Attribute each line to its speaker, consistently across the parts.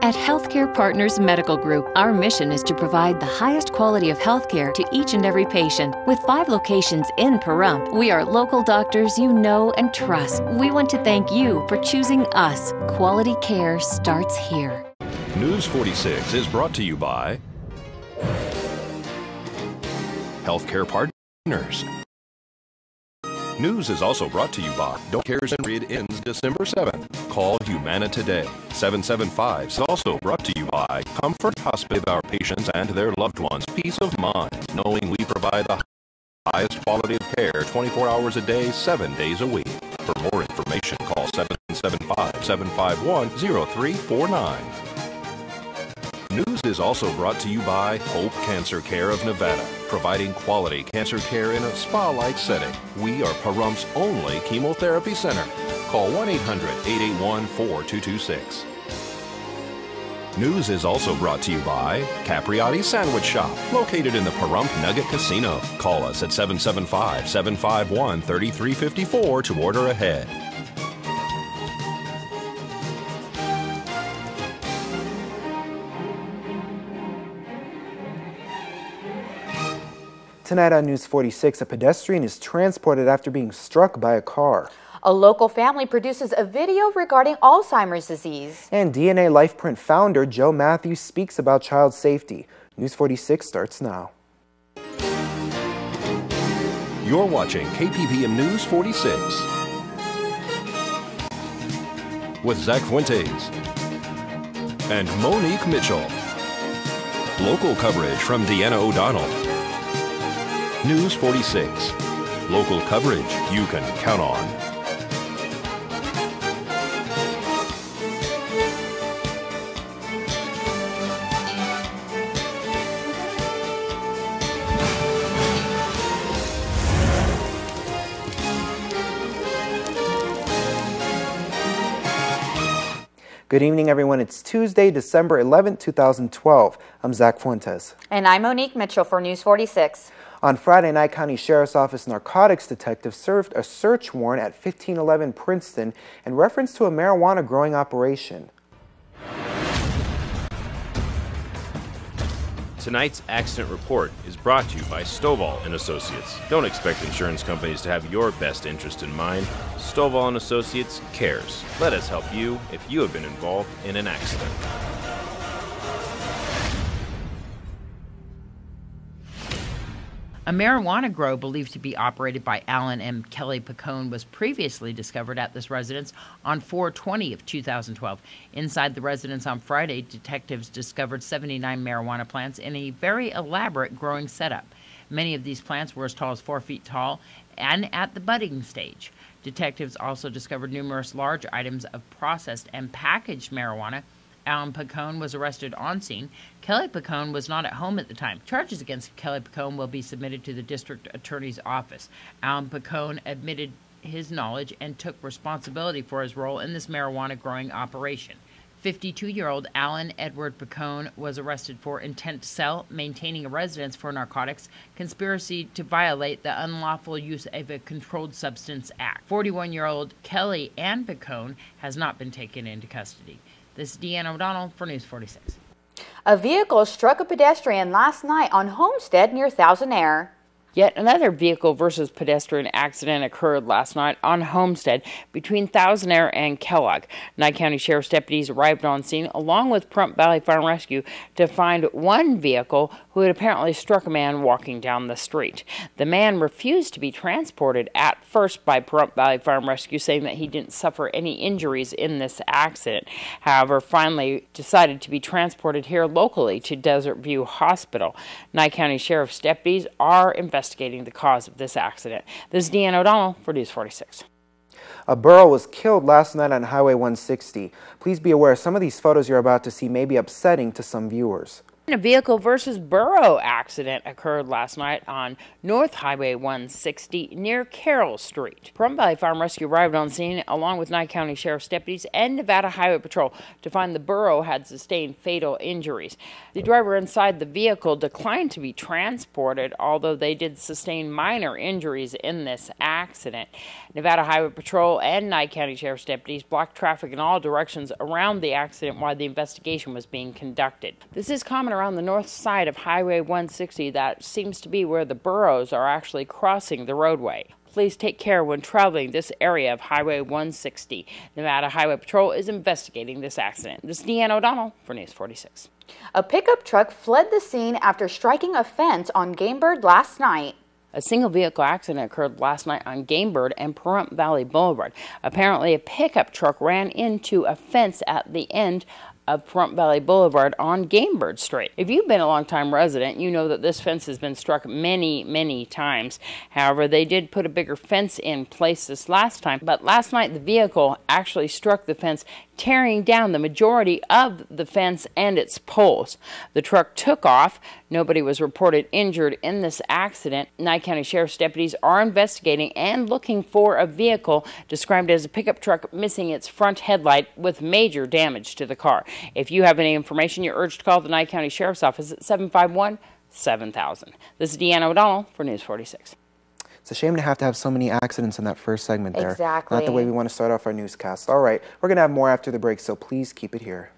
Speaker 1: At Healthcare Partners Medical Group, our mission is to provide the highest quality of healthcare to each and every patient. With 5 locations in Pahrump, we are local doctors you know and trust. We want to thank you for choosing us. Quality care starts here.
Speaker 2: News 46 is brought to you by Healthcare Partners. News is also brought to you by Don't Cares and Read ends December 7th. Call Humana today. 775 is also brought to you by Comfort Hospital. Our patients and their loved ones peace of mind, knowing we provide the highest quality of care 24 hours a day, 7 days a week. For more information, call 775-751-0349. News is also brought to you by Hope Cancer Care of Nevada, providing quality cancer care in a spa-like setting. We are Pahrump's only chemotherapy center. Call 1-800-881-4226. News is also brought to you by Capriotti Sandwich Shop, located in the Pahrump Nugget Casino. Call us at 775-751-3354 to order ahead.
Speaker 3: Tonight on News 46, a pedestrian is transported after being struck by a car.
Speaker 4: A local family produces a video regarding Alzheimer's disease.
Speaker 3: And DNA LifePrint founder Joe Matthews speaks about child safety. News 46 starts now.
Speaker 2: You're watching KPVM News 46 with Zach Fuentes and Monique Mitchell. Local coverage from Deanna O'Donnell. News 46. Local coverage you can count on.
Speaker 3: Good evening, everyone. It's Tuesday, December 11th, 2012. I'm Zach Fuentes.
Speaker 4: And I'm Monique Mitchell for News 46.
Speaker 3: On Friday, Nye County Sheriff's Office narcotics detective served a search warrant at 1511 Princeton in reference to a marijuana growing operation.
Speaker 5: Tonight's accident report is brought to you by Stovall & Associates. Don't expect insurance companies to have your best interest in mind. Stovall & Associates cares. Let us help you if you have been involved in an accident.
Speaker 6: A marijuana grow believed to be operated by Alan M. Kelly Picone was previously discovered at this residence on 4/20 of 2012. Inside the residence on Friday, detectives discovered 79 marijuana plants in a very elaborate growing setup. Many of these plants were as tall as 4 feet tall and at the budding stage. Detectives also discovered numerous large items of processed and packaged marijuana. Alan Picone was arrested on scene. Kelly Picone was not at home at the time. Charges against Kelly Picone will be submitted to the district attorney's office. Alan Picone admitted his knowledge and took responsibility for his role in this marijuana growing operation. 52-year-old Alan Edward Picone was arrested for intent to sell, maintaining a residence for narcotics, conspiracy to violate the Unlawful Use of a Controlled Substance Act. 41-year-old Kelly Ann Picone has not been taken into custody. This is Deanna O'Donnell for News 46.
Speaker 4: A vehicle struck a pedestrian last night on Homestead near Thousand Air.
Speaker 6: Yet another vehicle versus pedestrian accident occurred last night on Homestead between Thousand Air and Kellogg. Nye County Sheriff's deputies arrived on scene along with Pahrump Valley Fire and Rescue to find one vehicle who had apparently struck a man walking down the street. The man refused to be transported at first by Pahrump Valley Fire and Rescue, saying that he didn't suffer any injuries in this accident. However, finally decided to be transported here locally to Desert View Hospital. Nye County Sheriff's deputies are investigating the cause of this accident. This is Deanna O'Donnell for News 46.
Speaker 3: A burro was killed last night on Highway 160. Please be aware some of these photos you're about to see may be upsetting to some viewers.
Speaker 6: A vehicle versus burro accident occurred last night on North Highway 160 near Carroll Street. Pahrump Valley Fire and Rescue arrived on scene along with Nye County Sheriff's deputies and Nevada Highway Patrol to find the burro had sustained fatal injuries. The driver inside the vehicle declined to be transported, although they did sustain minor injuries in this accident. Nevada Highway Patrol and Nye County Sheriff's deputies blocked traffic in all directions around the accident while the investigation was being conducted. This is common around the north side of Highway 160. That seems to be where the burros are actually crossing the roadway. Please take care when traveling this area of Highway 160. Nevada Highway Patrol is investigating this accident. This is Deanna O'Donnell for News 46.
Speaker 4: A pickup truck fled the scene after striking a fence on Gamebird last night.
Speaker 6: A single vehicle accident occurred last night on Gamebird and Pahrump Valley Boulevard. Apparently, a pickup truck ran into a fence at the end of Pahrump Valley Boulevard on Gamebird Street. If you've been a long-time resident, you know that this fence has been struck many, many times. However, they did put a bigger fence in place this last time, but last night the vehicle actually struck the fence, tearing down the majority of the fence and its poles. The truck took off. Nobody was reported injured in this accident. Nye County Sheriff's deputies are investigating and looking for a vehicle described as a pickup truck missing its front headlight with major damage to the car. If you have any information, you're urged to call the Nye County Sheriff's Office at 751-7000. This is Deanna O'Donnell for News 46.
Speaker 3: It's a shame to have so many accidents in that first segment there.
Speaker 4: Exactly.
Speaker 3: Not the way we want to start off our newscast. All right, we're going to have more after the break, so please keep it here.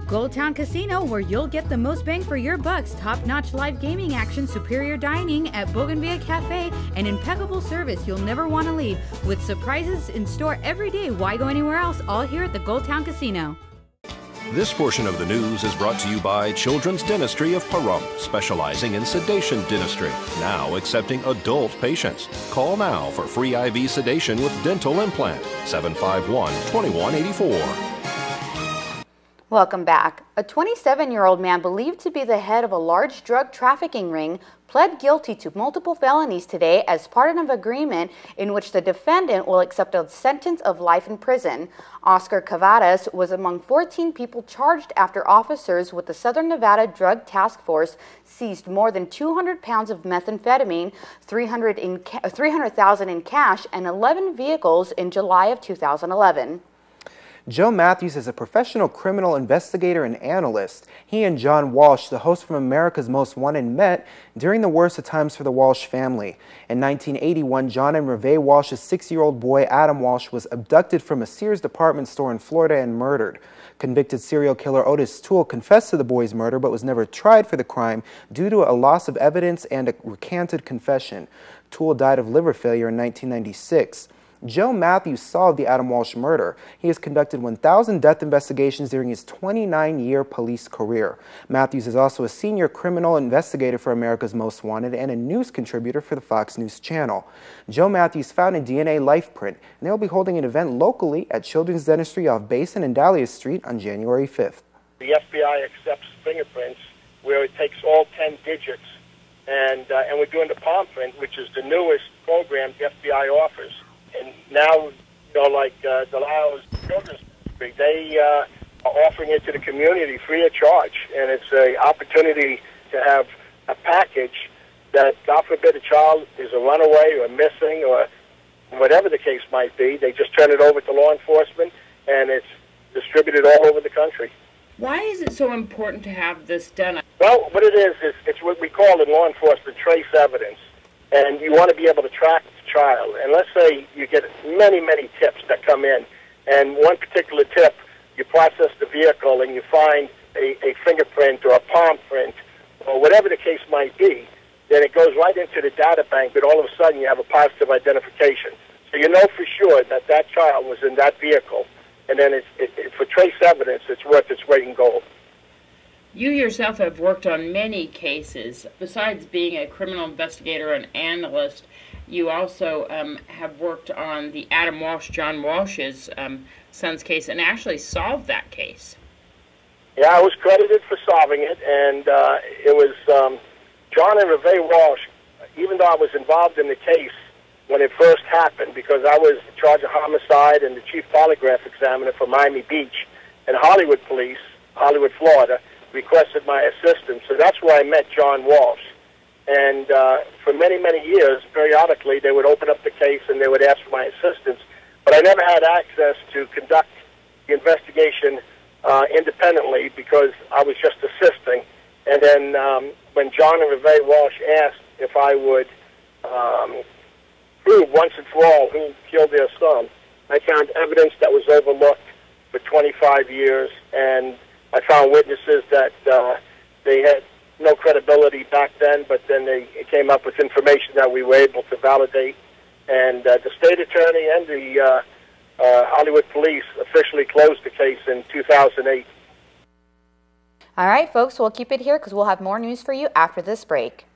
Speaker 7: Gold Town Casino, where you'll get the most bang for your bucks. Top-notch live gaming action, superior dining at Bougainvillea Cafe, and impeccable service you'll never want to leave. With surprises in store every day, why go anywhere else? All here at the Gold Town Casino.
Speaker 2: This portion of the news is brought to you by Children's Dentistry of Pahrump, specializing in sedation dentistry, now accepting adult patients. Call now for free IV sedation with dental implant, 751-2184.
Speaker 4: Welcome back. A 27-year-old man believed to be the head of a large drug trafficking ring pled guilty to multiple felonies today as part of an agreement in which the defendant will accept a sentence of life in prison. Oscar Cavadas was among 14 people charged after officers with the Southern Nevada Drug Task Force seized more than 200 pounds of methamphetamine, $300,000 in cash, and 11 vehicles in July of 2011.
Speaker 3: Joe Matthews is a professional criminal investigator and analyst. He and John Walsh, the host from America's Most Wanted, met during the worst of times for the Walsh family. In 1981, John and Reve Walsh's 6-year-old boy, Adam Walsh, was abducted from a Sears department store in Florida and murdered. Convicted serial killer Otis Toole confessed to the boy's murder but was never tried for the crime due to a loss of evidence and a recanted confession. Toole died of liver failure in 1996. Joe Matthews solved the Adam Walsh murder. He has conducted 1,000 death investigations during his 29-year police career. Matthews is also a senior criminal investigator for America's Most Wanted and a news contributor for the Fox News Channel. Joe Matthews founded DNA LifePrint, and they'll be holding an event locally at Children's Dentistry off Basin and Dahlia Street on January 5th.
Speaker 8: The FBI accepts fingerprints where it takes all 10 digits, and we're doing the palm print, which is the newest program the FBI offers. And now, like Delau's Children's District, they are offering it to the community free of charge. And it's an opportunity to have a package that, God forbid, a child is a runaway or missing or whatever the case might be. They just turn it over to law enforcement, and it's distributed all over the country.
Speaker 6: Why is it so important to have this done?
Speaker 8: Well, what it is it's what we call in law enforcement trace evidence. And you want to be able to track the child. And let's say you get many, many tips that come in. And one particular tip, you process the vehicle and you find a fingerprint or a palm print or whatever the case might be. Then it goes right into the data bank, but all of a sudden you have a positive identification. So you know for sure that that child was in that vehicle. And then for trace evidence, it's worth its weight in gold.
Speaker 6: You yourself have worked on many cases. Besides being a criminal investigator and analyst, you also have worked on the Adam Walsh, John Walsh's son's case, and actually solved that case.
Speaker 8: Yeah, I was credited for solving it, and it was John and Reve Walsh. Even though I was involved in the case, when it first happened, because I was in charge of homicide and the chief polygraph examiner for Miami Beach, and Hollywood Police, Hollywood, Florida, requested my assistance. So that's where I met John Walsh. And for many, many years, periodically, they would open up the case and they would ask for my assistance. But I never had access to conduct the investigation independently because I was just assisting. And then when John and Reve Walsh asked if I would prove once and for all who killed their son, I found evidence that was overlooked for 25 years, and I found witnesses that they had no credibility back then, but then they came up with information that we were able to validate. And the state attorney and the Hollywood Police officially closed the case in 2008.
Speaker 4: All right, folks, we'll keep it here because we'll have more news for you after this break.